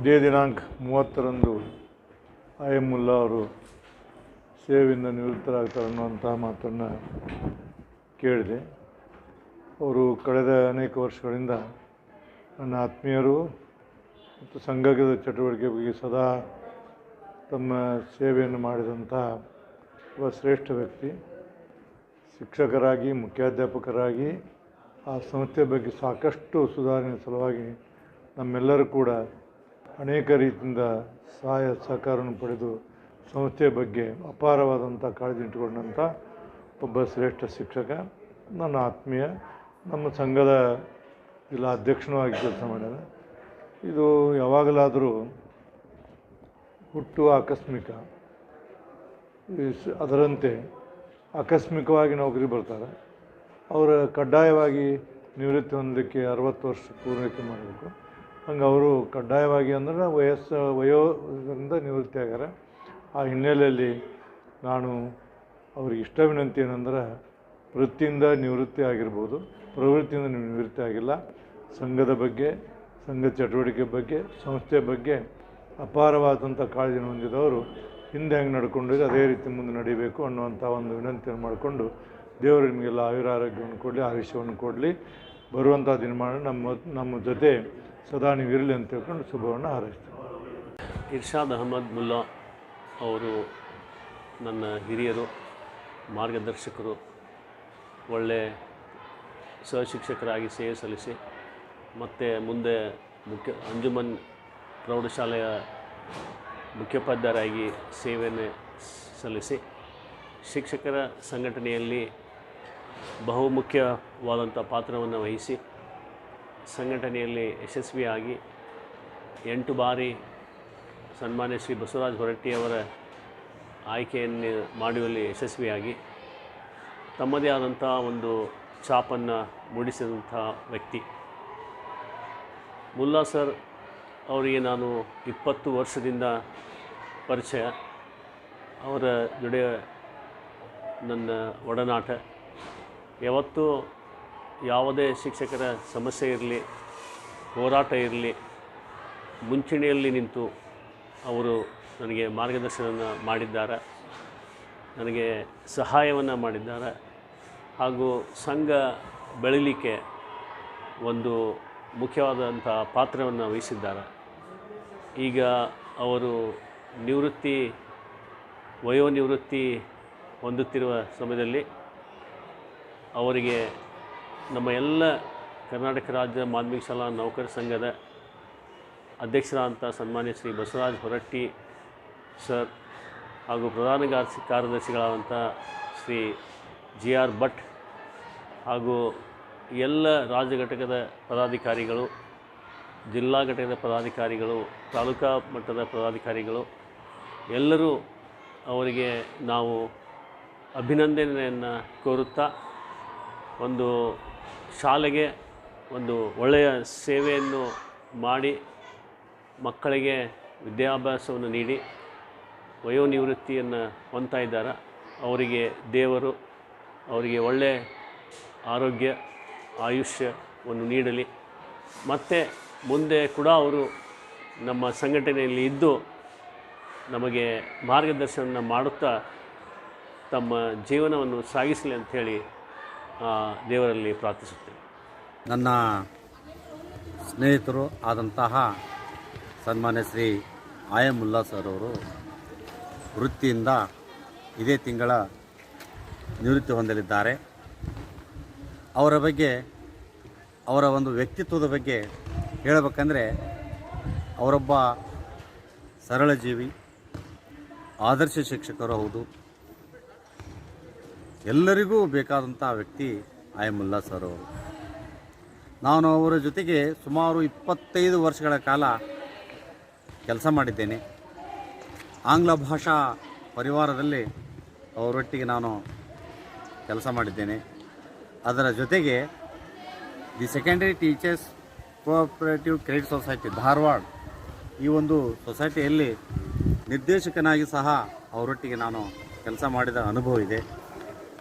ಇದೇ ದಿನಾಂಕ 30ರಂದು ಅಯ್ಯಮುಲ್ಲಾ ಅವರು ಸೇವೆಯಿಂದ ನಿವೃತ್ತರಾಗ್ತಾರೆ ಅನ್ನುವಂಥ ಮಾತನ್ನು ಕೇಳಿದೆ. ಅವರು ಕಳೆದ ಅನೇಕ ವರ್ಷಗಳಿಂದ ನನ್ನ ಆತ್ಮೀಯರು ಮತ್ತು ಸಂಘದ ಚಟುವಟಿಕೆ ಬಗ್ಗೆ ಸದಾ ತಮ್ಮ ಸೇವೆಯನ್ನು ಮಾಡಿದಂಥ ಒಬ್ಬ ಶ್ರೇಷ್ಠ ವ್ಯಕ್ತಿ. ಶಿಕ್ಷಕರಾಗಿ, ಮುಖ್ಯಾಧ್ಯಾಪಕರಾಗಿ ಆ ಸಂಸ್ಥೆ ಬಗ್ಗೆ ಸಾಕಷ್ಟು ಸುಧಾರಣೆ ಸಲುವಾಗಿ ನಮ್ಮೆಲ್ಲರೂ ಕೂಡ ಅನೇಕ ರೀತಿಯಿಂದ ಸಹಾಯ ಸಹಕಾರವನ್ನು ಪಡೆದು ಸಂಸ್ಥೆಯ ಬಗ್ಗೆ ಅಪಾರವಾದಂಥ ಕಾಳಜಿ ಇಟ್ಟುಕೊಂಡಂಥ ಒಬ್ಬ ಶ್ರೇಷ್ಠ ಶಿಕ್ಷಕ, ನನ್ನ ಆತ್ಮೀಯ, ನಮ್ಮ ಸಂಘದ ಜಿಲ್ಲಾ ಅಧ್ಯಕ್ಷನೂ ಆಗಿ ಕೆಲಸ ಮಾಡ್ಯಾರ. ಇದು ಯಾವಾಗಲಾದರೂ ಹುಟ್ಟು ಆಕಸ್ಮಿಕ, ಅದರಂತೆ ಆಕಸ್ಮಿಕವಾಗಿ ನೌಕರಿ ಬರ್ತಾರೆ. ಅವರ ಕಡ್ಡಾಯವಾಗಿ ನಿವೃತ್ತಿ ಹೊಂದಲಿಕ್ಕೆ 60 ವರ್ಷ ಪೂರೈಕೆ ಮಾಡಬೇಕು. ಹಂಗೆ ಅವರು ಕಡ್ಡಾಯವಾಗಿ ಅಂದ್ರೆ ವಯೋದಿಂದ ನಿವೃತ್ತಿ ಆಗ್ಯಾರ. ಆ ಹಿನ್ನೆಲೆಯಲ್ಲಿ ನಾನು ಅವ್ರಿಗೆ ಇಷ್ಟ ವಿನಂತಿ ಏನಂದ್ರೆ, ವೃತ್ತಿಯಿಂದ ನಿವೃತ್ತಿ ಆಗಿರ್ಬೋದು, ಪ್ರವೃತ್ತಿಯಿಂದ ನಿವೃತ್ತಿ ಆಗಿಲ್ಲ. ಸಂಘದ ಬಗ್ಗೆ, ಸಂಘ ಚಟುವಟಿಕೆ ಬಗ್ಗೆ, ಸಂಸ್ಥೆಯ ಬಗ್ಗೆ ಅಪಾರವಾದಂಥ ಕಾಳಜಿಯನ್ನು ಹೊಂದಿದವರು ಹಿಂದೆ ಹೆಂಗೆ ನಡ್ಕೊಂಡಿದ್ದು ಅದೇ ರೀತಿ ಮುಂದೆ ನಡೀಬೇಕು ಅನ್ನುವಂಥ ಒಂದು ವಿನಂತಿಯನ್ನು ಮಾಡಿಕೊಂಡು, ದೇವರು ನಿಮಗೆಲ್ಲ ಆಯುರಾರೋಗ್ಯವನ್ನು ಕೊಡಲಿ, ಆಯುಷ್ಯವನ್ನು ಕೊಡಲಿ, ಬರುವಂಥ ದಿನಮಾನ ನಮ್ಮ ಜೊತೆ ಸದಾ ನೀವು ಇರಲಿ ಅಂತ ಹೇಳ್ಕೊಂಡು ಶುಭವನ್ನು ಹಾರೈಸ್ತೀನಿ. ಇರ್ಷಾದ್ ಅಹಮದ್ ಮುಲ್ಲಾ ಅವರು ನನ್ನ ಹಿರಿಯರು, ಮಾರ್ಗದರ್ಶಕರು, ಒಳ್ಳೆಯ ಸಹಶಿಕ್ಷಕರಾಗಿ ಸೇವೆ ಸಲ್ಲಿಸಿ ಮತ್ತು ಮುಂದೆ ಅಂಜುಮನ್ ಪ್ರೌಢಶಾಲೆಯ ಮುಖ್ಯೋಪಾಧ್ಯಾಯರಾಗಿ ಸೇವೆಯನ್ನು ಸಲ್ಲಿಸಿ ಶಿಕ್ಷಕರ ಸಂಘಟನೆಯಲ್ಲಿ ಬಹುಮುಖ್ಯವಾದಂಥ ಪಾತ್ರವನ್ನು ವಹಿಸಿ ಸಂಘಟನೆಯಲ್ಲಿ ಯಶಸ್ವಿಯಾಗಿ 8 ಬಾರಿ ಸನ್ಮಾನ್ಯ ಶ್ರೀ ಬಸವರಾಜ ಹೊರಟ್ಟಿಯವರ ಆಯ್ಕೆಯನ್ನು ಮಾಡುವಲ್ಲಿ ಯಶಸ್ವಿಯಾಗಿ ತಮ್ಮದೇ ಆದಂಥ ಒಂದು ಛಾಪನ್ನು ಮೂಡಿಸಿದಂಥ ವ್ಯಕ್ತಿ. ಮುಲ್ಲಾ ಸರ್ ಅವರಿಗೆ ನಾನು 20 ವರ್ಷದಿಂದ ಪರಿಚಯ. ಅವರ ಜೊತೆ ನನ್ನ ಒಡನಾಟ ಯಾವತ್ತೂ ಯಾವುದೇ ಶಿಕ್ಷಕರ ಸಮಸ್ಯೆ ಇರಲಿ, ಹೋರಾಟ ಇರಲಿ, ಮುಂಚೂಣಿಯಲ್ಲಿ ನಿಂತು ಅವರು ನನಗೆ ಮಾರ್ಗದರ್ಶನ ಮಾಡಿದ್ದಾರೆ, ನನಗೆ ಸಹಾಯವನ್ನು ಮಾಡಿದ್ದಾರೆ, ಹಾಗೂ ಸಂಘ ಬೆಳೀಲಿಕ್ಕೆ ಒಂದು ಮುಖ್ಯವಾದಂಥ ಪಾತ್ರವನ್ನು ವಹಿಸಿದ್ದಾರೆ. ಈಗ ಅವರು ವಯೋನಿವೃತ್ತಿ ಹೊಂದುತ್ತಿರುವ ಸಮಯದಲ್ಲಿ ಅವರಿಗೆ ನಮ್ಮ ಎಲ್ಲ ಕರ್ನಾಟಕ ರಾಜ್ಯ ಮಾಧ್ಯಮಿಕ ಶಾಲಾ ನೌಕರ ಸಂಘದ ಅಧ್ಯಕ್ಷರಾದಂಥ ಸನ್ಮಾನ್ಯ ಶ್ರೀ ಬಸವರಾಜ ಹೊರಟ್ಟಿ ಸರ್ ಹಾಗೂ ಪ್ರಧಾನ ಕಾರ್ಯದರ್ಶಿಗಳಾದಂಥ ಶ್ರೀ GR ಭಟ್ ಹಾಗೂ ಎಲ್ಲ ರಾಜ್ಯ ಘಟಕದ ಪದಾಧಿಕಾರಿಗಳು, ಜಿಲ್ಲಾ ಘಟಕದ ಪದಾಧಿಕಾರಿಗಳು, ತಾಲೂಕಾ ಮಟ್ಟದ ಪದಾಧಿಕಾರಿಗಳು ಎಲ್ಲರೂ ಅವರಿಗೆ ನಾವು ಅಭಿನಂದನೆಯನ್ನು ಕೋರುತ್ತಾ, ಒಂದು ಶಾಲೆಗೆ ಒಂದು ಒಳ್ಳೆಯ ಸೇವೆಯನ್ನು ಮಾಡಿ ಮಕ್ಕಳಿಗೆ ವಿದ್ಯಾಭ್ಯಾಸವನ್ನು ನೀಡಿ ವಯೋನಿವೃತ್ತಿಯನ್ನು ಹೊಂದ್ತಾ ಇದ್ದಾರೆ. ಅವರಿಗೆ ದೇವರು ಅವರಿಗೆ ಒಳ್ಳೆಯ ಆರೋಗ್ಯ, ಆಯುಷ್ಯವನ್ನು ನೀಡಲಿ. ಮತ್ತು ಮುಂದೆ ಕೂಡ ಅವರು ನಮ್ಮ ಸಂಘಟನೆಯಲ್ಲಿ ಇದ್ದು ನಮಗೆ ಮಾರ್ಗದರ್ಶನ ಮಾಡುತ್ತಾ ತಮ್ಮ ಜೀವನವನ್ನು ಸಾಗಿಸಲಿ ಅಂಥೇಳಿ ದೇವರಲ್ಲಿ ಪ್ರಾರ್ಥಿಸುತ್ತೇನೆ. ನನ್ನ ಸ್ನೇಹಿತರು ಆದಂತಹ ಸನ್ಮಾನ್ಯ ಶ್ರೀ ಅಯ್ಯಮುಲ್ಲಾ ಸರ್ ಅವರು ವೃತ್ತಿಯಿಂದ ಇದೇ ತಿಂಗಳ ನಿವೃತ್ತಿ ಹೊಂದಲಿದ್ದಾರೆ. ಅವರ ಬಗ್ಗೆ, ಅವರ ಒಂದು ವ್ಯಕ್ತಿತ್ವದ ಬಗ್ಗೆ ಹೇಳಬೇಕಂದ್ರೆ, ಅವರೊಬ್ಬ ಸರಳ ಜೀವಿ, ಆದರ್ಶ ಶಿಕ್ಷಕರು ಹೌದು. ಎಲ್ಲರಿಗೂ ಬೇಕಾದಂಥ ವ್ಯಕ್ತಿ ಅಯ್ಯಮುಲ್ಲಾ ಸರ್ ಅವರು. ನಾನು ಅವರ ಜೊತೆಗೆ ಸುಮಾರು 25 ವರ್ಷಗಳ ಕಾಲ ಕೆಲಸ ಮಾಡಿದ್ದೇನೆ. ಆಂಗ್ಲ ಭಾಷಾ ಪರಿವಾರದಲ್ಲಿ ಅವರೊಟ್ಟಿಗೆ ನಾನು ಕೆಲಸ ಮಾಡಿದ್ದೇನೆ. ಅದರ ಜೊತೆಗೆ the secondary teachers cooperative credit society Dharwad, ಈ ಒಂದು ಸೊಸೈಟಿಯಲ್ಲಿ ನಿರ್ದೇಶಕನಾಗಿ ಸಹ ಅವರೊಟ್ಟಿಗೆ ನಾನು ಕೆಲಸ ಮಾಡಿದ ಅನುಭವ ಇದೆ.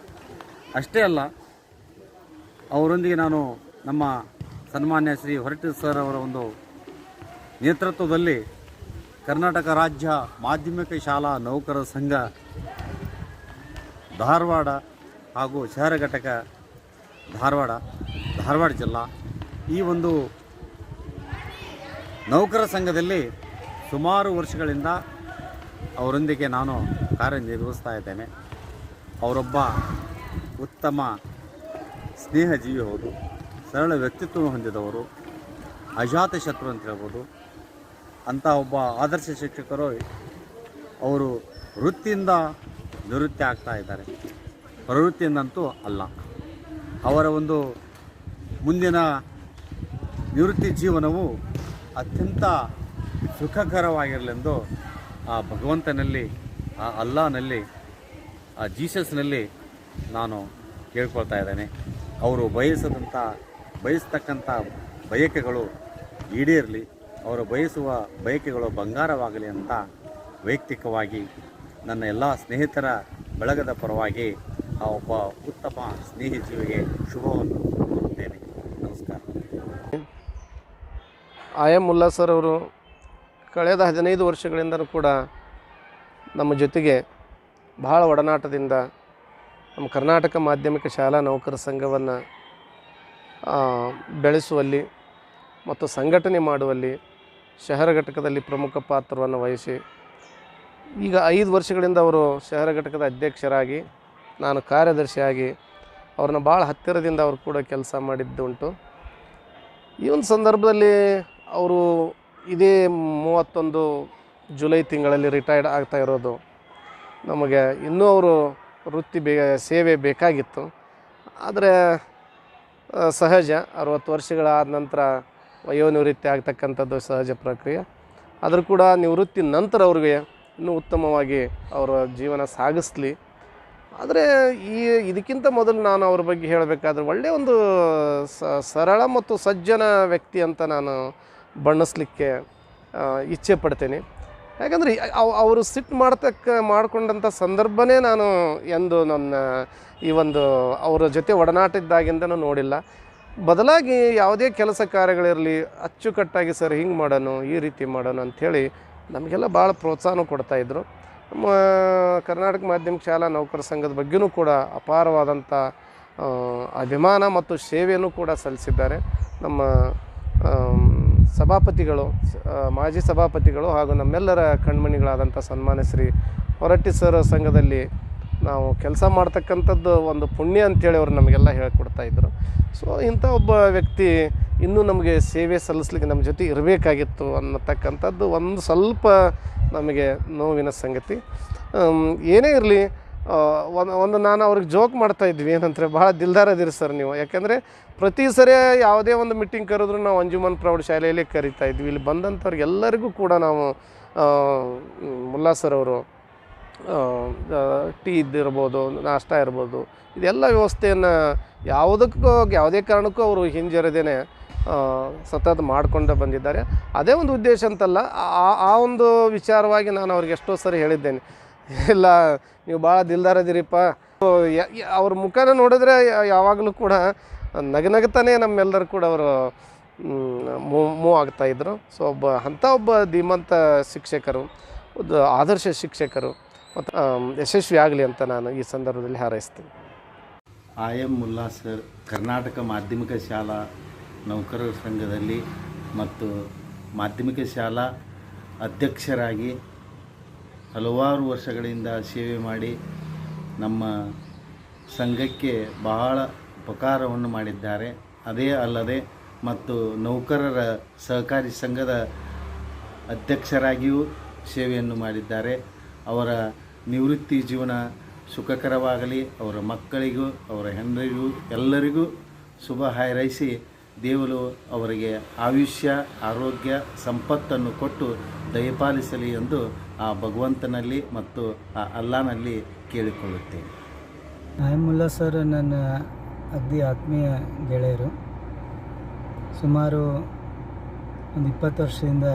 ಅಷ್ಟೇ ಅಲ್ಲ, ಅವರೊಂದಿಗೆ ನಾನು ನಮ್ಮ ಸನ್ಮಾನ್ಯ ಶ್ರೀ ಹೊರಟ್ಟಿ ಸರ್ ಅವರ ಒಂದು ನೇತೃತ್ವದಲ್ಲಿ ಕರ್ನಾಟಕ ರಾಜ್ಯ ಮಾಧ್ಯಮಿಕ ಶಾಲಾ ನೌಕರರ ಸಂಘ ಧಾರವಾಡ ಹಾಗೂ ಶಹರ ಘಟಕ ಧಾರವಾಡ ಜಿಲ್ಲಾ ಈ ಒಂದು ನೌಕರ ಸಂಘದಲ್ಲಿ ಸುಮಾರು ವರ್ಷಗಳಿಂದ ಅವರೊಂದಿಗೆ ನಾನು ಕಾರ್ಯನಿರ್ವಹಿಸ್ತಾ ಇದ್ದೇನೆ. ಅವರೊಬ್ಬ ಉತ್ತಮ ಸ್ನೇಹಜೀವಿ ಹೌದು, ಸರಳ ವ್ಯಕ್ತಿತ್ವ ಹೊಂದಿದವರು, ಅಜಾತ ಶತ್ರು ಅಂತ ಹೇಳ್ಬೋದು. ಅಂಥ ಒಬ್ಬ ಆದರ್ಶ ಶಿಕ್ಷಕರು ಅವರು ವೃತ್ತಿಯಿಂದ ನಿವೃತ್ತಿ ಆಗ್ತಾ ಇದ್ದಾರೆ, ಪ್ರವೃತ್ತಿಯಿಂದಂತೂ ಅಲ್ಲ. ಅವರ ಒಂದು ಮುಂದಿನ ನಿವೃತ್ತಿ ಜೀವನವು ಅತ್ಯಂತ ಸುಖಕರವಾಗಿರಲೆಂದು ಆ ಭಗವಂತನಲ್ಲಿ, ಆ ಅಲ್ಲಾನಲ್ಲಿ, ಆ ಜೀಸಸ್ನಲ್ಲಿ ನಾನು ಕೇಳ್ಕೊಳ್ತಾ ಇದ್ದೇನೆ. ಅವರು ಬಯಸ್ತಕ್ಕಂಥ ಬಯಕೆಗಳು ಈಡೇರಲಿ, ಅವರು ಬಯಸುವ ಬಯಕೆಗಳು ಬಂಗಾರವಾಗಲಿ ಅಂತ ವೈಯಕ್ತಿಕವಾಗಿ ನನ್ನ ಎಲ್ಲ ಸ್ನೇಹಿತರ ಬಳಗದ ಪರವಾಗಿ ಆ ಒಬ್ಬ ಉತ್ತಮ ಸ್ನೇಹಿ ಜೀವಿಗೆ ಶುಭವನ್ನು ಕೋರುತ್ತೇನೆ. ನಮಸ್ಕಾರ. I.M. ಮುಲ್ಲಾ ಸರ್ ಅವರು ಕಳೆದ 15 ವರ್ಷಗಳಿಂದಲೂ ಕೂಡ ನಮ್ಮ ಜೊತೆಗೆ ಬಹಳ ಒಡನಾಟದಿಂದ ನಮ್ಮ ಕರ್ನಾಟಕ ಮಾಧ್ಯಮಿಕ ಶಾಲಾ ನೌಕರ ಸಂಘವನ್ನು ಬೆಳೆಸುವಲ್ಲಿ ಮತ್ತು ಸಂಘಟನೆ ಮಾಡುವಲ್ಲಿ ಶಹರ ಘಟಕದಲ್ಲಿ ಪ್ರಮುಖ ಪಾತ್ರವನ್ನು ವಹಿಸಿ ಈಗ 5 ವರ್ಷಗಳಿಂದ ಅವರು ಶಹರ ಘಟಕದ ಅಧ್ಯಕ್ಷರಾಗಿ, ನಾನು ಕಾರ್ಯದರ್ಶಿಯಾಗಿ ಅವ್ರನ್ನ ಭಾಳ ಹತ್ತಿರದಿಂದ ಅವರು ಕೂಡ ಕೆಲಸ ಮಾಡಿದ್ದುಂಟು. ಈ ಒಂದು ಸಂದರ್ಭದಲ್ಲಿ ಅವರು ಇದೇ 31 ಜುಲೈ ತಿಂಗಳಲ್ಲಿ ರಿಟೈರ್ಡ್ ಆಗ್ತಾ ಇರೋದು ನಮಗೆ ಇನ್ನೂ ಅವರು ವೃತ್ತಿ ಸೇವೆ ಬೇಕಾಗಿತ್ತು. ಆದರೆ ಸಹಜ 60 ವರ್ಷಗಳಾದ ನಂತರ ವಯೋನಿವೃತ್ತಿ ಆಗ್ತಕ್ಕಂಥದ್ದು ಸಹಜ ಪ್ರಕ್ರಿಯೆ. ಆದರೂ ಕೂಡ ನಿವೃತ್ತಿ ನಂತರ ಅವ್ರಿಗೆ ಇನ್ನೂ ಉತ್ತಮವಾಗಿ ಅವರ ಜೀವನ ಸಾಗಿಸ್ಲಿ. ಆದರೆ ಇದಕ್ಕಿಂತ ಮೊದಲು ನಾನು ಅವ್ರ ಬಗ್ಗೆ ಹೇಳಬೇಕಾದ್ರೆ ಒಳ್ಳೆಯ ಒಂದು ಸರಳ ಮತ್ತು ಸಜ್ಜನ ವ್ಯಕ್ತಿ ಅಂತ ನಾನು ಬಣ್ಣಿಸ್ಲಿಕ್ಕೆ ಇಚ್ಛೆ ಪಡ್ತೇನೆ. ಯಾಕಂದರೆ ಅವರು ಸಿಟ್ಟು ಮಾಡಿಕೊಂಡಂಥ ಸಂದರ್ಭನೇ ನಾನು ಎಂದು ನನ್ನ ಈ ಒಂದು ಅವರ ಜೊತೆ ಒಡನಾಟ ಇದ್ದಾಗಿಂದನೂ ನೋಡಿಲ್ಲ. ಬದಲಾಗಿ ಯಾವುದೇ ಕೆಲಸ ಕಾರ್ಯಗಳಿರಲಿ ಅಚ್ಚುಕಟ್ಟಾಗಿ ಸರ್ ಹಿಂಗೆ ಮಾಡೋಣ, ಈ ರೀತಿ ಮಾಡೋಣ ಅಂಥೇಳಿ ನಮಗೆಲ್ಲ ಭಾಳ ಪ್ರೋತ್ಸಾಹನೂ ಕೊಡ್ತಾಯಿದ್ರು. ನಮ್ಮ ಕರ್ನಾಟಕ ಮಾಧ್ಯಮಿಕ ಶಾಲಾ ನೌಕರ ಸಂಘದ ಬಗ್ಗೆಯೂ ಕೂಡ ಅಪಾರವಾದಂಥ ಅಭಿಮಾನ ಮತ್ತು ಸೇವೆಯನ್ನು ಕೂಡ ಸಲ್ಲಿಸಿದ್ದಾರೆ. ನಮ್ಮ ಸಭಾಪತಿಗಳು, ಮಾಜಿ ಸಭಾಪತಿಗಳು ಹಾಗೂ ನಮ್ಮೆಲ್ಲರ ಕಣ್ಮಣಿಗಳಾದಂಥ ಸನ್ಮಾನ್ಯ ಶ್ರೀ ಹೊರಟ್ಟಿ ಸರ್ ಸಂಘದಲ್ಲಿ ನಾವು ಕೆಲಸ ಮಾಡ್ತಕ್ಕಂಥದ್ದು ಒಂದು ಪುಣ್ಯ ಅಂಥೇಳಿ ಅವರು ನಮಗೆಲ್ಲ ಹೇಳ್ಕೊಡ್ತಾಯಿದ್ರು. ಸೊ ಇಂಥ ಒಬ್ಬ ವ್ಯಕ್ತಿ ಇನ್ನೂ ನಮಗೆ ಸೇವೆ ಸಲ್ಲಿಸ್ಲಿಕ್ಕೆ ನಮ್ಮ ಜೊತೆ ಇರಬೇಕಾಗಿತ್ತು ಅನ್ನತಕ್ಕಂಥದ್ದು ಒಂದು ಸ್ವಲ್ಪ ನಮಗೆ ನೋವಿನ ಸಂಗತಿ. ಏನೇ ಇರಲಿ, ಒಂದು ನಾನು ಅವ್ರಿಗೆ ಜೋಕ್ ಮಾಡ್ತಾಯಿದ್ವಿ, ಏನಂದರೆ ಭಾಳ ದಿಲ್ದಾರದಿರಿ ಸರ್ ನೀವು. ಯಾಕೆಂದರೆ ಪ್ರತಿ ಸರಿ ಯಾವುದೇ ಒಂದು ಮೀಟಿಂಗ್ ಕರೆದ್ರು ನಾವು ಅಂಜುಮನ್ ಪ್ರೌಢಶಾಲೆಯಲ್ಲಿ ಕರಿತಾಯಿದ್ವಿ. ಇಲ್ಲಿ ಬಂದಂಥವ್ರಿಗೆ ಎಲ್ಲರಿಗೂ ಕೂಡ ನಾವು ಮುಲ್ಲಾ ಸರ್ ಅವರು ಟೀ ಇದ್ದಿರ್ಬೋದು, ನಾಷ್ಟ ಇರ್ಬೋದು, ಇದೆಲ್ಲ ವ್ಯವಸ್ಥೆಯನ್ನು ಯಾವುದೇ ಕಾರಣಕ್ಕೂ ಅವರು ಹಿಂಜರಿದೇನೆ ಸತತ ಮಾಡಿಕೊಂಡು ಬಂದಿದ್ದಾರೆ. ಅದೇ ಒಂದು ಉದ್ದೇಶ ಅಂತಲ್ಲ, ಆ ಒಂದು ವಿಚಾರವಾಗಿ ನಾನು ಅವ್ರಿಗೆ ಎಷ್ಟೋ ಸರಿ ಹೇಳಿದ್ದೇನೆ, ಇಲ್ಲ ನೀವು ಭಾಳ ದಿಲ್ದಾರದಿರಿಪ್ಪ. ಅವ್ರ ಮುಖನ ನೋಡಿದ್ರೆ ಯಾವಾಗಲೂ ಕೂಡ ನಗನಗ್ತಾನೆ ನಮ್ಮೆಲ್ಲರೂ ಕೂಡ ಅವರು ಮೂವ್ ಆಗ್ತಾಯಿದ್ರು. ಸೊ ಅಂಥ ಒಬ್ಬ ಧೀಮಂತ ಶಿಕ್ಷಕರು, ಒಂದು ಆದರ್ಶ ಶಿಕ್ಷಕರು ಮತ್ತು ಯಶಸ್ವಿ ಆಗಲಿ ಅಂತ ನಾನು ಈ ಸಂದರ್ಭದಲ್ಲಿ ಹಾರೈಸ್ತೀನಿ. I.M. ಮುಲ್ಲಾ ಸರ್ ಕರ್ನಾಟಕ ಮಾಧ್ಯಮಿಕ ಶಾಲಾ ನೌಕರರ ಸಂಘದಲ್ಲಿ ಮತ್ತು ಮಾಧ್ಯಮಿಕ ಶಾಲಾ ಅಧ್ಯಕ್ಷರಾಗಿ ಹಲವಾರು ವರ್ಷಗಳಿಂದ ಸೇವೆ ಮಾಡಿ ನಮ್ಮ ಸಂಘಕ್ಕೆ ಬಹಳ ಉಪಕಾರವನ್ನು ಮಾಡಿದ್ದಾರೆ. ಅದೇ ಅಲ್ಲದೆ ಮತ್ತು ನೌಕರರ ಸಹಕಾರಿ ಸಂಘದ ಅಧ್ಯಕ್ಷರಾಗಿಯೂ ಸೇವೆಯನ್ನು ಮಾಡಿದ್ದಾರೆ. ಅವರ ನಿವೃತ್ತಿ ಜೀವನ ಸುಖಕರವಾಗಲಿ, ಅವರ ಮಕ್ಕಳಿಗೂ ಅವರ ಹೆಂಡರಿಗೂ ಎಲ್ಲರಿಗೂ ಶುಭ ಹಾರೈಸಿ ದೇವರು ಅವರಿಗೆ ಆಯುಷ್ಯ, ಆರೋಗ್ಯ, ಸಂಪತ್ತನ್ನು ಕೊಟ್ಟು ದಯಪಾಲಿಸಲಿ ಎಂದು ಆ ಭಗವಂತನಲ್ಲಿ ಮತ್ತು ಆ ಅಲ್ಲಾನಲ್ಲಿ ಕೇಳಿಕೊಳ್ಳುತ್ತೇನೆ. I.M. ಮುಲ್ಲಾ ಸರ್ ನನ್ನ ಅಗ್ದಿ ಆತ್ಮೀಯ ಗೆಳೆಯರು. ಸುಮಾರು ಒಂದು 20 ವರ್ಷದಿಂದ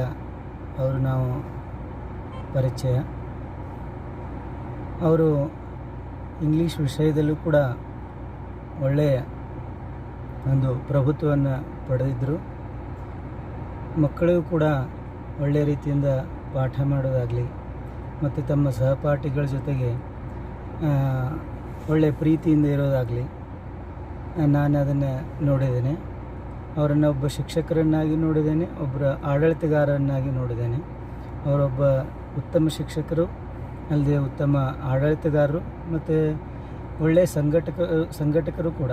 ಅವರು ನಾವು ಪರಿಚಯ. ಅವರು ಇಂಗ್ಲೀಷ್ ವಿಷಯದಲ್ಲೂ ಕೂಡ ಒಳ್ಳೆಯ ಒಂದು ಪ್ರಭುತ್ವವನ್ನು ಪಡೆದಿದ್ದರು. ಮಕ್ಕಳಿಗೂ ಕೂಡ ಒಳ್ಳೆಯ ರೀತಿಯಿಂದ ಪಾಠ ಮಾಡೋದಾಗಲಿ ಮತ್ತು ತಮ್ಮ ಸಹಪಾಠಿಗಳ ಜೊತೆಗೆ ಒಳ್ಳೆಯ ಪ್ರೀತಿಯಿಂದ ಇರೋದಾಗಲಿ ನಾನು ಅದನ್ನು ನೋಡಿದ್ದೇನೆ. ಅವರನ್ನು ಒಬ್ಬ ಶಿಕ್ಷಕರನ್ನಾಗಿ ನೋಡಿದ್ದೇನೆ, ಒಬ್ಬರ ಆಡಳಿತಗಾರರನ್ನಾಗಿ ನೋಡಿದ್ದೇನೆ. ಅವರೊಬ್ಬ ಉತ್ತಮ ಶಿಕ್ಷಕರು ಅಲ್ಲದೆ ಉತ್ತಮ ಆಡಳಿತಗಾರರು ಮತ್ತು ಒಳ್ಳೆಯ ಸಂಘಟಕರು ಕೂಡ.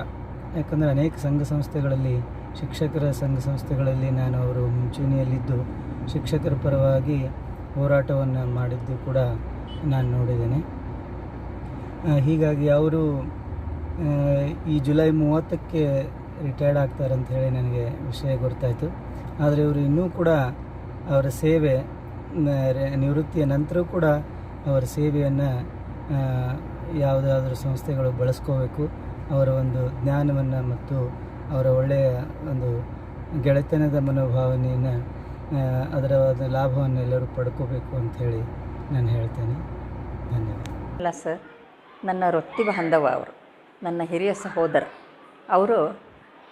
ಯಾಕಂದರೆ ಅನೇಕ ಸಂಘ ಸಂಸ್ಥೆಗಳಲ್ಲಿ, ಶಿಕ್ಷಕರ ಸಂಘ ಸಂಸ್ಥೆಗಳಲ್ಲಿ ನಾನು ಅವರು ಮುಂಚೂಣಿಯಲ್ಲಿದ್ದು ಶಿಕ್ಷಕರ ಪರವಾಗಿ ಹೋರಾಟವನ್ನು ಮಾಡಿದ್ದು ಕೂಡ ನಾನು ನೋಡಿದ್ದೇನೆ. ಹೀಗಾಗಿ ಅವರು ಈ ಜುಲೈ 30ಕ್ಕೆ ರಿಟೈರ್ಡ್ ಆಗ್ತಾರೆ ಅಂತ ಹೇಳಿ ನನಗೆ ವಿಷಯ ಗೊತ್ತಾಯಿತು. ಆದರೆ ಇವರು ಇನ್ನೂ ಕೂಡ ಅವರ ಸೇವೆ ನಿವೃತ್ತಿಯ ನಂತರ ಕೂಡ ಅವರ ಸೇವೆಯನ್ನು ಯಾವುದಾದ್ರೂ ಸಂಸ್ಥೆಗಳು ಬಳಸ್ಕೋಬೇಕು. ಅವರ ಒಂದು ಜ್ಞಾನವನ್ನು ಮತ್ತು ಅವರ ಒಳ್ಳೆಯ ಒಂದು ಗೆಳೆತನದ ಮನೋಭಾವನೆಯನ್ನು ಅದರ ಲಾಭವನ್ನು ಎಲ್ಲರೂ ಪಡ್ಕೋಬೇಕು ಅಂಥೇಳಿ ನಾನು ಹೇಳ್ತೇನೆ. ಧನ್ಯವಾದ. ಅಲ್ಲ ಸರ್, ನನ್ನ ರೊತ್ತಿ ಬಾಂಧವ ಅವರು, ನನ್ನ ಹಿರಿಯ ಸಹೋದರ. ಅವರು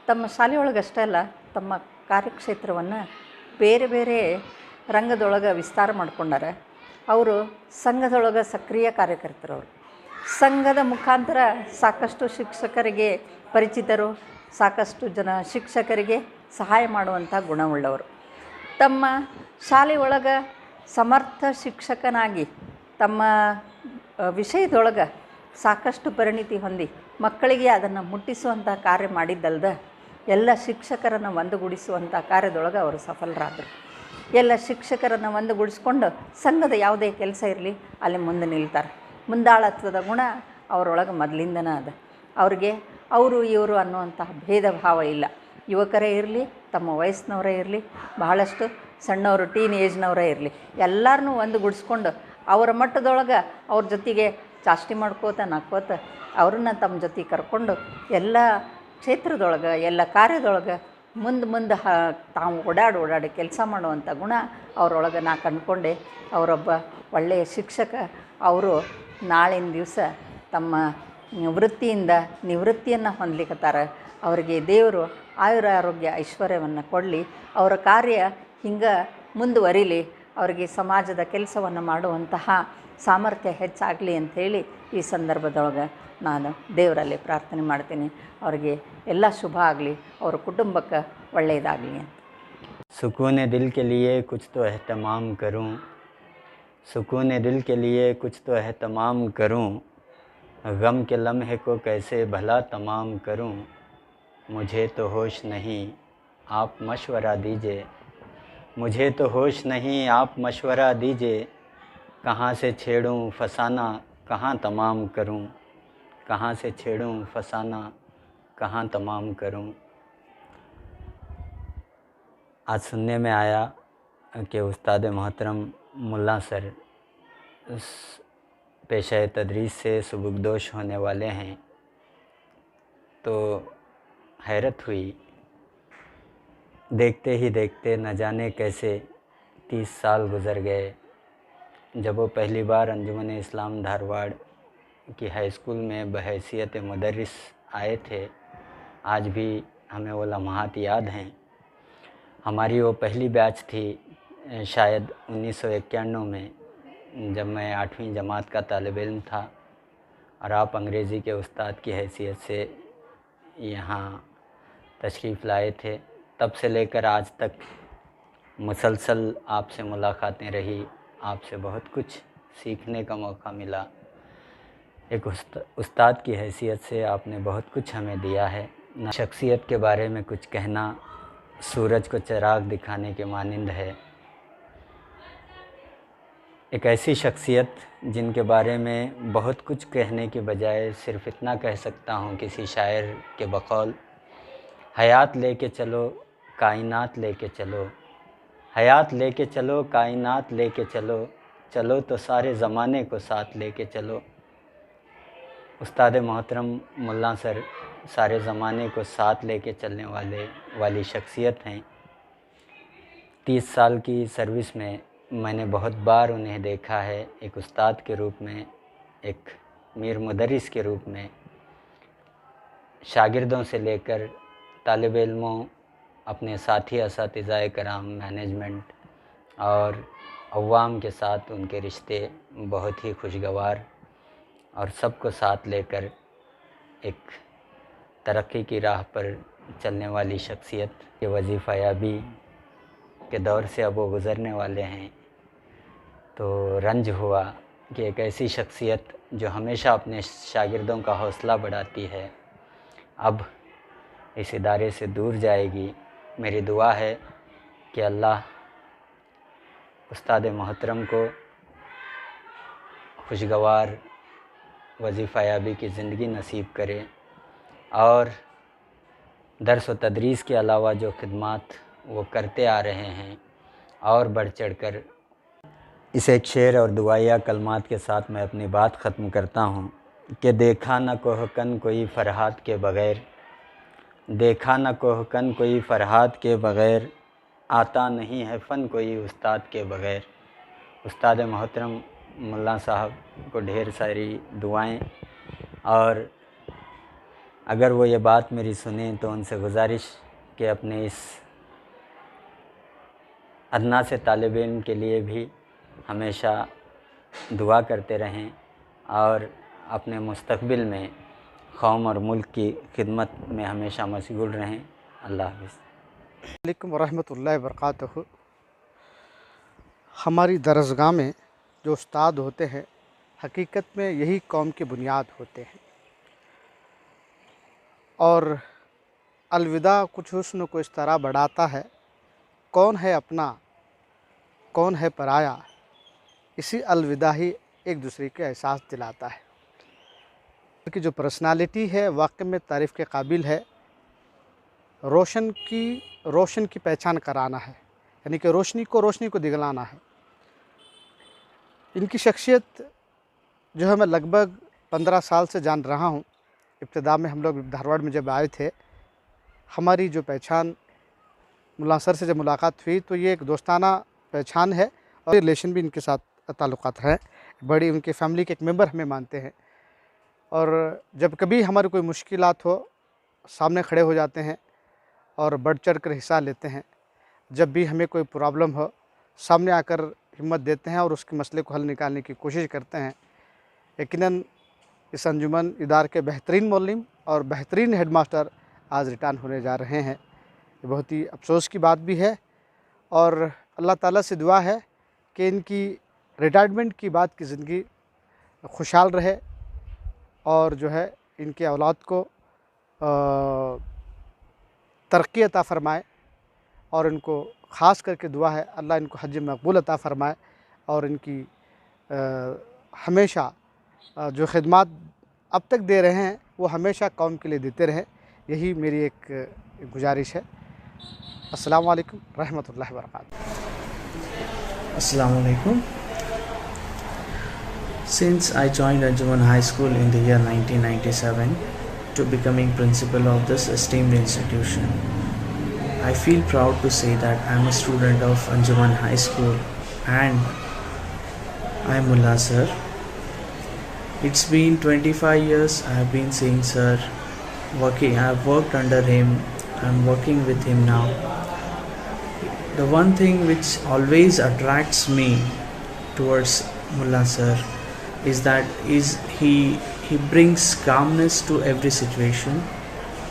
ತಮ್ಮ ಶಾಲೆಯೊಳಗಷ್ಟೇ ಅಲ್ಲ, ತಮ್ಮ ಕಾರ್ಯಕ್ಷೇತ್ರವನ್ನು ಬೇರೆ ಬೇರೆ ರಂಗದೊಳಗೆ ವಿಸ್ತಾರ ಮಾಡ್ಕೊಂಡಾರೆ. ಅವರು ಸಂಘದೊಳಗೆ ಸಕ್ರಿಯ ಕಾರ್ಯಕರ್ತರು. ಅವರು ಸಂಘದ ಮುಖಾಂತರ ಸಾಕಷ್ಟು ಶಿಕ್ಷಕರಿಗೆ ಪರಿಚಿತರು, ಸಾಕಷ್ಟು ಜನ ಶಿಕ್ಷಕರಿಗೆ ಸಹಾಯ ಮಾಡುವಂಥ ಗುಣವುಳ್ಳವರು. ತಮ್ಮ ಶಾಲೆಯೊಳಗೆ ಸಮರ್ಥ ಶಿಕ್ಷಕನಾಗಿ ತಮ್ಮ ವಿಷಯದೊಳಗೆ ಸಾಕಷ್ಟು ಪರಿಣಿತಿ ಹೊಂದಿ ಮಕ್ಕಳಿಗೆ ಅದನ್ನು ಮುಟ್ಟಿಸುವಂಥ ಕಾರ್ಯ ಮಾಡಿದ್ದಲ್ದ ಎಲ್ಲ ಶಿಕ್ಷಕರನ್ನು ಒಂದುಗೂಡಿಸುವಂಥ ಕಾರ್ಯದೊಳಗೆ ಅವರು ಸಫಲರಾದರು. ಎಲ್ಲ ಶಿಕ್ಷಕರನ್ನು ಒಂದುಗೂಡಿಸ್ಕೊಂಡು ಸಂಘದ ಯಾವುದೇ ಕೆಲಸ ಇರಲಿ ಅಲ್ಲಿ ಮುಂದೆ ನಿಲ್ತಾರೆ. ಮುಂದಾಳತ್ವದ ಗುಣ ಅವರೊಳಗೆ ಮೊದಲಿಂದನೇ ಅದ. ಅವ್ರಿಗೆ ಅವರು ಇವರು ಅನ್ನುವಂತಹ ಭೇದ ಭಾವ ಇಲ್ಲ. ಯುವಕರೇ ಇರಲಿ, ತಮ್ಮ ವಯಸ್ಸಿನವರೇ ಇರಲಿ, ಬಹಳಷ್ಟು ಸಣ್ಣವರು ಟೀನ್ ಏಜ್ನವರೇ ಇರಲಿ, ಎಲ್ಲರನ್ನೂ ಒಂದುಗೂಡಿಸ್ಕೊಂಡು ಅವರ ಮಟ್ಟದೊಳಗೆ ಅವ್ರ ಜೊತೆಗೆ ಚಾಷ್ಟಿ ಮಾಡ್ಕೋತ ನಕ್ಕೋತ ಅವ್ರನ್ನ ತಮ್ಮ ಜೊತೆ ಕರ್ಕೊಂಡು ಎಲ್ಲ ಕ್ಷೇತ್ರದೊಳಗೆ ಎಲ್ಲ ಕಾರ್ಯದೊಳಗೆ ಮುಂದೆ ತಾವು ಓಡಾಡಿ ಕೆಲಸ ಮಾಡುವಂಥ ಗುಣ ಅವರೊಳಗೆ ನಾ ಕಂಡುಕೊಂಡೆ. ಅವರೊಬ್ಬ ಒಳ್ಳೆಯ ಶಿಕ್ಷಕ. ಅವರು ನಾಳಿನ ದಿವಸ ತಮ್ಮ ವೃತ್ತಿಯಿಂದ ನಿವೃತ್ತಿಯನ್ನು ಹೊಂದಲಿಕ್ಕತ್ತಾರೆ. ಅವರಿಗೆ ದೇವರು ಆಯುರ ಆರೋಗ್ಯ ಐಶ್ವರ್ಯವನ್ನು ಕೊಡಲಿ. ಅವರ ಕಾರ್ಯ ಹಿಂಗೆ ಮುಂದುವರಿಲಿ. ಅವರಿಗೆ ಸಮಾಜದ ಕೆಲಸವನ್ನು ಮಾಡುವಂತಹ ಸಾಮರ್ಥ್ಯ ಹೆಚ್ಚಾಗಲಿ ಅಂಥೇಳಿ ಈ ಸಂದರ್ಭದೊಳಗೆ ನಾನು ದೇವರಲ್ಲಿ ಪ್ರಾರ್ಥನೆ ಮಾಡ್ತೀನಿ. ಅವರಿಗೆ ಎಲ್ಲ ಶುಭ ಆಗಲಿ, ಅವರ ಕುಟುಂಬಕ್ಕೆ ಒಳ್ಳೆಯದಾಗಲಿ ಅಂತ. सुकून दिल के लिए कुछ तो एहतमाम करूं, सुकून दिल के लिए कुछ तो एहतमाम करूं, गम के लम्हे को कैसे भला तमाम करूं, मुझे तो होश नहीं आप मशवरा दीजिए, मुझे तो होश नहीं आप मशवरा दीजिए, कहाँ से छेड़ूं फसाना कहाँ तमाम करूं, कहाँ से छेड़ूं फसाना कहाँ तमाम करूं। आज सुनने में आया कि उस्ताद मोहतरम मुल्ला सर पेशा तदरीस से सुबुकदोश होने वाले हैं, तो हैरत हुई। देखते ही देखते न जाने कैसे 30 साल गुज़र गए। जब वो पहली बार अंजुमन इस्लाम धारवाड़ की हाई स्कूल में बहैसियत मुदर्रिस आए थे, आज भी हमें वो लम्हात याद हैं। हमारी वो पहली बैच थी शायद 1991 में, जब मैं 8वीं जमात का तालिब इल्म था और आप अंग्रेज़ी के उस्ताद की हैसियत से यहाँ तशरीफ़ लाए थे। तब से लेकर आज तक मुसलसल आपसे मुलाकातें रही, आपसे बहुत कुछ सीखने का मौका मिला। एक उस्ताद की हैसियत से आपने बहुत कुछ हमें दिया है। न शख्सियत के बारे में कुछ कहना सूरज को चिराग दिखाने के मानिंद है। एक ऐसी शख्सियत जिनके बारे में बहुत कुछ कहने के बजाय सिर्फ़ इतना कह सकता हूँ किसी शायर के बकौल, हयात लेके चलो कायनात लेके चलो, हयात लेके चलो कायनात लेके चलो, चलो तो सारे ज़माने को साथ लेके चलो। उस्ताद मोहतरम मुल्ला सर सारे ज़माने को साथ लेके चलने वाली शख्सियत हैं। 30 साल की सर्विस में मैंने बहुत बार उन्हें देखा है, एक उस्ताद के रूप में, एक मीर मुदर्रिस के रूप में। शागिर्दों से लेकर तालिब इल्मों, अपने साथी असातिज़ाए कराम, मैनेजमेंट और अवाम के साथ उनके रिश्ते बहुत ही खुशगवार और सबको साथ लेकर एक तरक्की की राह पर चलने वाली शख्सियत के वजीफ़ा याबी के दौर से अब वो गुज़रने वाले हैं। तो रंज हुआ कि एक ऐसी शख्सियत जो हमेशा अपने शागिर्दों का हौसला बढ़ाती है अब इस इदारे से दूर जाएगी। मेरी दुआ है कि अल्लाह उस्ताद मोहतरम को खुशगवार वजीफ़ा याबी की ज़िंदगी नसीब करे और दर्स व तदरीस के अलावा जो खिदमात वो करते आ रहे हैं और बढ़ चढ़ कर। इस एक शेर और दुआया कलमात के साथ मैं अपनी बात ख़त्म करता हूँ कि देखा न कोहकन कोई फ़रहाद के बग़ैर, देखा न कोहकन कोई फ़रहाद के बग़ैर, आता नहीं है फ़न कोई उस्ताद के बग़ैर। उस्ताद मोहतरम मुल्ला साहब को ढेर सारी दुआएं, और अगर वो ये बात मेरी सुने तो उनसे गुजारिश कि अपने इस अदना से तालिब इल्म के लिए भी हमेशा दुआ करते रहें और अपने मुस्तक़बिल में कौम और मुल्क की खिदमत में हमेशा मशगूल रहें। अल्लाह हाफ़िज़। अस्सलामुअलैकुम वरहमतुल्लाहि वबरकातुहू। हमारी दरसगाह में जो उस्ताद होते हैं हकीकत में यही कौम की बुनियाद होते हैं, और अलविदा कुछ हुस्न को इस तरह बढ़ाता है, कौन है अपना कौन है पराया, इसी अलविदा ही एक दूसरे के एहसास दिलाता है। उनकी जो पर्सनालिटी है वाकई में तारीफ़ के काबिल है। रोशन की पहचान कराना है, यानी कि रोशनी को दिखलाना है। इनकी शख्सियत जो है मैं लगभग 15 साल से जान रहा हूँ। इब्तिदा में हम लोग धारवाड़ में जब आए थे, हमारी जो पहचान मुल्ला सर से जब मुलाकात हुई तो ये एक दोस्ताना पहचान है और रिलेशन भी इनके साथ ताल्लुकात हैं। बड़ी उनके फैमिली के एक मेंबर हमें मानते हैं, और जब कभी हमारी कोई मुश्किलात हो सामने खड़े हो जाते हैं और बढ़ चढ़ कर हिस्सा लेते हैं। जब भी हमें कोई प्रॉब्लम हो सामने आकर हिम्मत देते हैं और उसके मसले को हल निकालने की कोशिश करते हैं। यकीनन इस अंजुमन इदार के बेहतरीन मौलिम और बेहतरीन हेडमास्टर आज रिटायर्ड होने जा रहे हैं। ये बहुत ही अफसोस की बात भी है, और अल्लाह ताला से दुआ है कि इनकी रिटायरमेंट की बाद की ज़िंदगी खुशहाल रहे, और जो है इनके औलाद को तरक्की अता फ़रमाए, और इनको ख़ास करके दुआ है अल्लाह इनको हज मकबूल अता फ़रमाए, और इनकी हमेशा जो खिदमात अब तक दे रहे हैं वो हमेशा कौम के लिए देते रहें। यही मेरी एक गुजारिश है। अस्सलामु अलैकुम रहमतुल्लाहि व बरकातुहू। Assalamu alaikum. Since I joined Anjuman High School in the year 1997 to becoming principal of this esteemed institution, I feel proud to say that I am a student of Anjuman High School and I am Mullah Sir. It's been 25 years I have been seeing Sir working. I have worked under him. I am working with him now. The one thing which always attracts me towards Mullah Sir is that he brings calmness to every situation.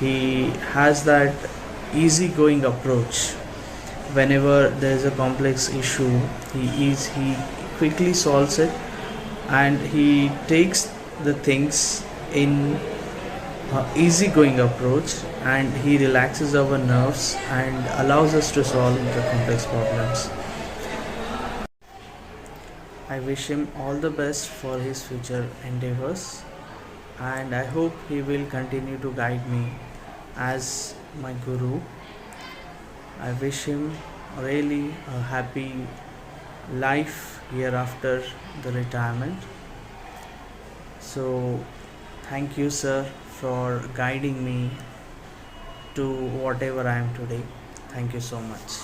He has that easygoing approach. Whenever there is a complex issue, he quickly solves it, and he takes the things in easygoing approach, and he relaxes our nerves and allows us to solve the complex problems. I wish him all the best for his future endeavors, and I hope he will continue to guide me as my guru. I wish him really a happy life here after the retirement. So thank you, sir, for guiding me to whatever I am today. Thank you so much.